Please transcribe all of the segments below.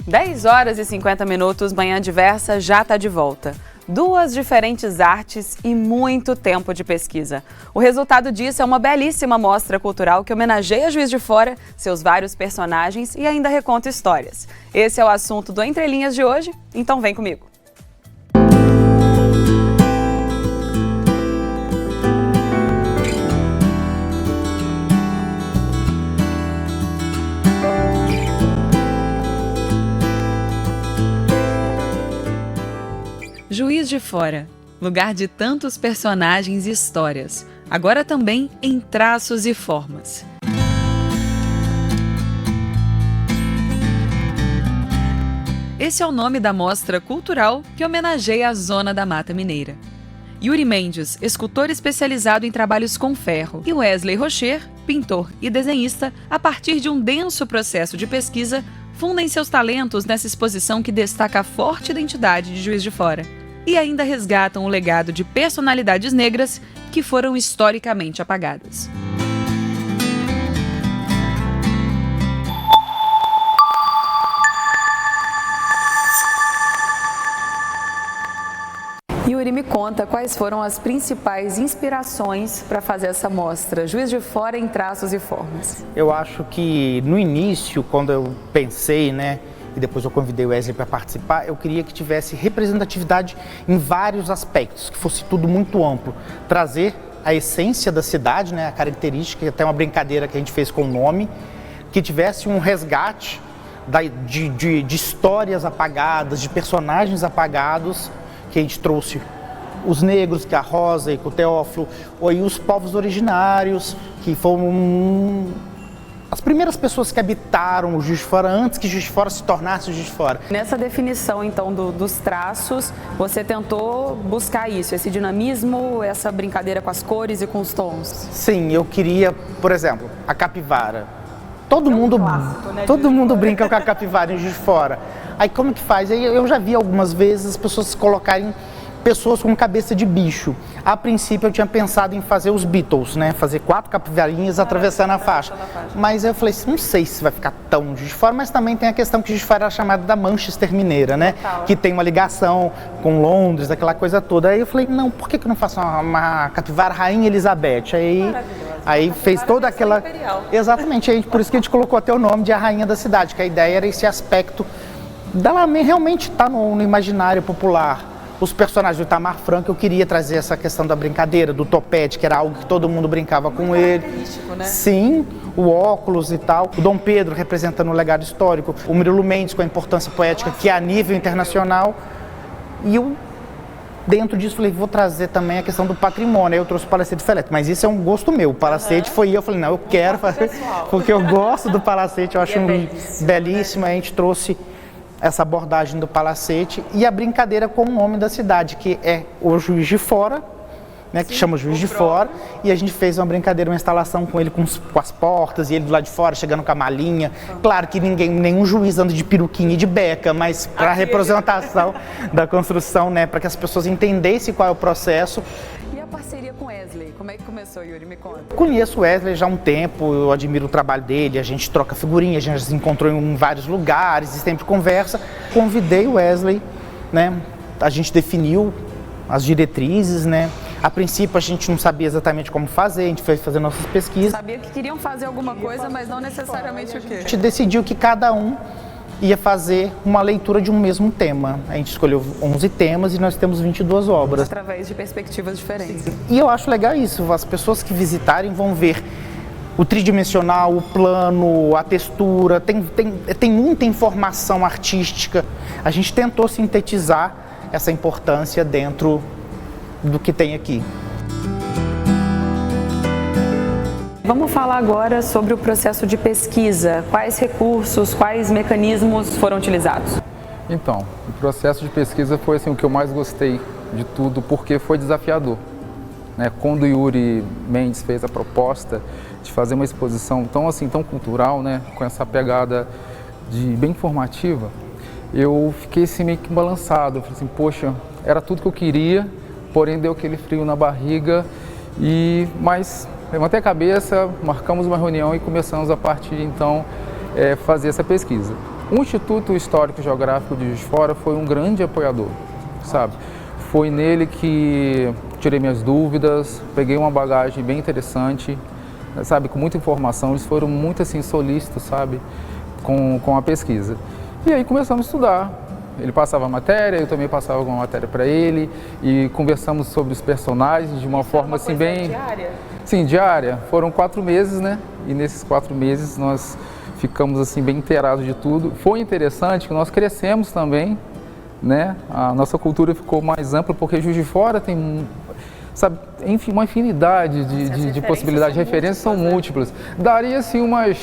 10 horas e 50 minutos, Manhã Diversa já está de volta. 2 diferentes artes e muito tempo de pesquisa. O resultado disso é uma belíssima mostra cultural que homenageia Juiz de Fora, seus vários personagens e ainda reconta histórias. Esse é o assunto do Entre Linhas de hoje, então vem comigo. Juiz de Fora, lugar de tantos personagens e histórias, agora também em traços e formas. Esse é o nome da mostra cultural que homenageia a Zona da Mata Mineira. Yuri Mendes, escultor especializado em trabalhos com ferro, e Wesley Rocher, pintor e desenhista, a partir de um denso processo de pesquisa, fundem seus talentos nessa exposição que destaca a forte identidade de Juiz de Fora. E ainda resgatam o legado de personalidades negras que foram historicamente apagadas. Yuri, me conta quais foram as principais inspirações para fazer essa mostra, Juiz de Fora em traços e formas. Eu acho que no início, quando eu pensei, e depois eu convidei o Wesley para participar, eu queria que tivesse representatividade em vários aspectos, que fosse tudo muito amplo. Trazer a essência da cidade, a característica, até uma brincadeira que a gente fez com o nome, que tivesse um resgate de histórias apagadas, de personagens apagados, que a gente trouxe os negros, que é a Rosa e com o Teófilo, e os povos originários, que foram as primeiras pessoas que habitaram o Juiz de Fora antes que Juiz de Fora se tornasse o Juiz de Fora. Nessa definição, então, dos traços, você tentou buscar isso, esse dinamismo, essa brincadeira com as cores e com os tons? Sim, eu queria, por exemplo, a capivara. Todo mundo brinca com a capivara em Juiz de Fora. Aí como que faz? Aí eu já vi algumas vezes as pessoas colocarem pessoas com cabeça de bicho. A princípio eu tinha pensado em fazer os Beatles, fazer 4 capivarinhas atravessando a faixa. Mas eu falei, não sei se vai ficar tão Juiz de Fora, mas também tem a questão que Juiz de Fora era chamada da Manchester Mineira, que tem uma ligação com Londres, aquela coisa toda. Aí eu falei, não, por que eu não faço uma capivara Rainha Elizabeth? Aí fez toda aquela... Imperial. Exatamente, por isso que a gente colocou até o nome de a Rainha da Cidade, que a ideia era esse aspecto dela realmente estar no imaginário popular. Os personagens do Itamar Franco, eu queria trazer essa questão da brincadeira, do topete, que era algo que todo mundo brincava com ele. Sim, o óculos e tal. O Dom Pedro representando o legado histórico. O Murilo Mendes com a importância poética, que é a nível internacional. E eu, dentro disso, falei, vou trazer também a questão do patrimônio. Aí eu trouxe o Palacete Felete, mas isso é um gosto meu. O Palacete foi eu falei, não, eu quero fazer, porque eu gosto do Palacete, eu acho belíssimo. Aí a gente trouxe essa abordagem do Palacete e a brincadeira com o nome da cidade, que é o Juiz de Fora, que chama Juiz de Fora, e a gente fez uma brincadeira, uma instalação com ele com as portas, e ele do lado de fora, chegando com a malinha. Claro que nenhum juiz anda de peruquinha e de beca, mas para a representação da construção, para que as pessoas entendessem qual é o processo. E a parceria com Wesley, como é que começou, Yuri? Me conta. Conheço o Wesley já há um tempo, eu admiro o trabalho dele, a gente troca figurinha, a gente se encontrou em vários lugares e sempre conversa. Convidei o Wesley, a gente definiu as diretrizes, A princípio a gente não sabia exatamente como fazer, a gente foi fazer nossas pesquisas. Sabia que queriam fazer alguma coisa, mas não necessariamente o quê? A gente decidiu que cada um ia fazer uma leitura de um mesmo tema. A gente escolheu 11 temas e nós temos 22 obras. Através de perspectivas diferentes. E eu acho legal isso, as pessoas que visitarem vão ver o tridimensional, o plano, a textura, tem muita informação artística. A gente tentou sintetizar essa importância dentro do que tem aqui. Vamos falar agora sobre o processo de pesquisa. Quais recursos, quais mecanismos foram utilizados? Então, o processo de pesquisa foi o que eu mais gostei de tudo, porque foi desafiador. Quando o Yuri Mendes fez a proposta de fazer uma exposição tão cultural, com essa pegada bem informativa, eu fiquei meio que balançado. Falei poxa, era tudo que eu queria, porém deu aquele frio na barriga, mas levantei a cabeça, marcamos uma reunião e começamos a partir de então fazer essa pesquisa. O Instituto Histórico e Geográfico de Juiz de Fora foi um grande apoiador, sabe? Foi nele que tirei minhas dúvidas, peguei uma bagagem bem interessante, sabe, com muita informação. Eles foram muito assim solícitos, sabe, com a pesquisa. E aí começamos a estudar. Ele passava a matéria, eu também passava alguma matéria para ele e conversamos sobre os personagens de uma forma assim bem... diária? Sim, diária. Foram 4 meses, né? E nesses 4 meses nós ficamos assim bem inteirados de tudo. Foi interessante que nós crescemos também, né? A nossa cultura ficou mais ampla porque Juiz de Fora tem, sabe, enfim, uma infinidade de possibilidades, referências são múltiplas. Daria assim umas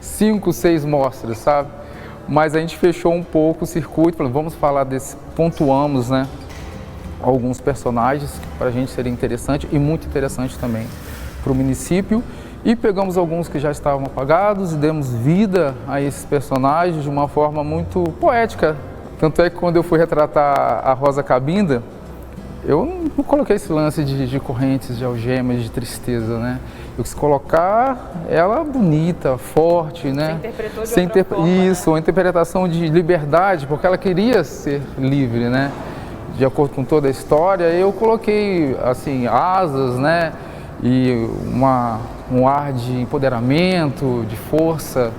5, 6 mostras, sabe? Mas a gente fechou um pouco o circuito, falando, vamos falar desse, pontuamos, né, alguns personagens que para a gente seria interessante e muito interessante também para o município. E pegamos alguns que já estavam apagados e demos vida a esses personagens de uma forma muito poética. Tanto é que quando eu fui retratar a Rosa Cabinda, eu não coloquei esse lance de correntes, de algemas, de tristeza, né? Eu quis colocar ela bonita, forte, né? Você interpretou de outra forma, isso, uma interpretação de liberdade, porque ela queria ser livre, né? De acordo com toda a história, eu coloquei, assim, asas, né? E um ar de empoderamento, de força,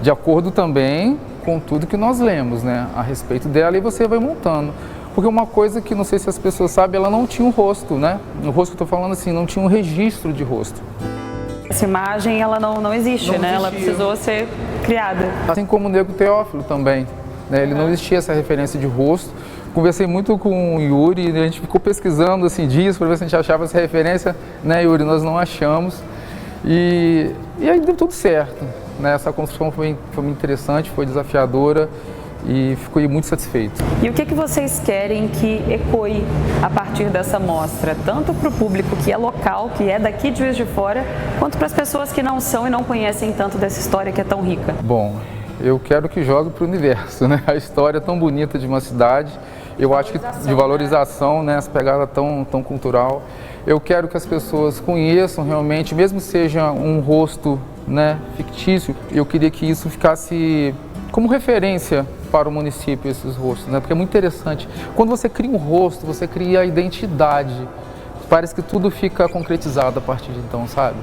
de acordo também com tudo que nós lemos, né? A respeito dela, e você vai montando. Porque uma coisa que não sei se as pessoas sabem, ela não tinha um rosto, né? O rosto que eu estou falando assim, não tinha um registro de rosto. Essa imagem, ela não existe, né? Ela precisou ser criada. Assim como o Negro Teófilo também, né? Ele não existia essa referência de rosto. Conversei muito com o Yuri, a gente ficou pesquisando assim dias para ver se a gente achava essa referência, né, Yuri? Nós não achamos. E aí deu tudo certo, né? Essa construção foi muito interessante, foi desafiadora. E fiquei muito satisfeito. E o que vocês querem que ecoe a partir dessa mostra, tanto para o público que é local, que é daqui de Juiz de Fora, quanto para as pessoas que não são e não conhecem tanto dessa história que é tão rica? Bom, eu quero que jogue para o universo, né? A história tão bonita de uma cidade, eu acho que de valorização, né? Essa pegada tão cultural. Eu quero que as pessoas conheçam realmente, mesmo que seja um rosto, né, fictício, eu queria que isso ficasse como referência para o município, esses rostos, né? Porque é muito interessante. Quando você cria um rosto, você cria a identidade. Parece que tudo fica concretizado a partir de então, sabe?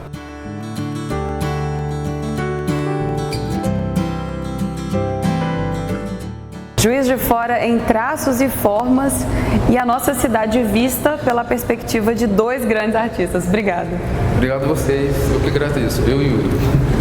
Juiz de Fora em traços e formas e a nossa cidade vista pela perspectiva de 2 grandes artistas. Obrigada. Obrigado a vocês, eu que agradeço. Eu e Yuri.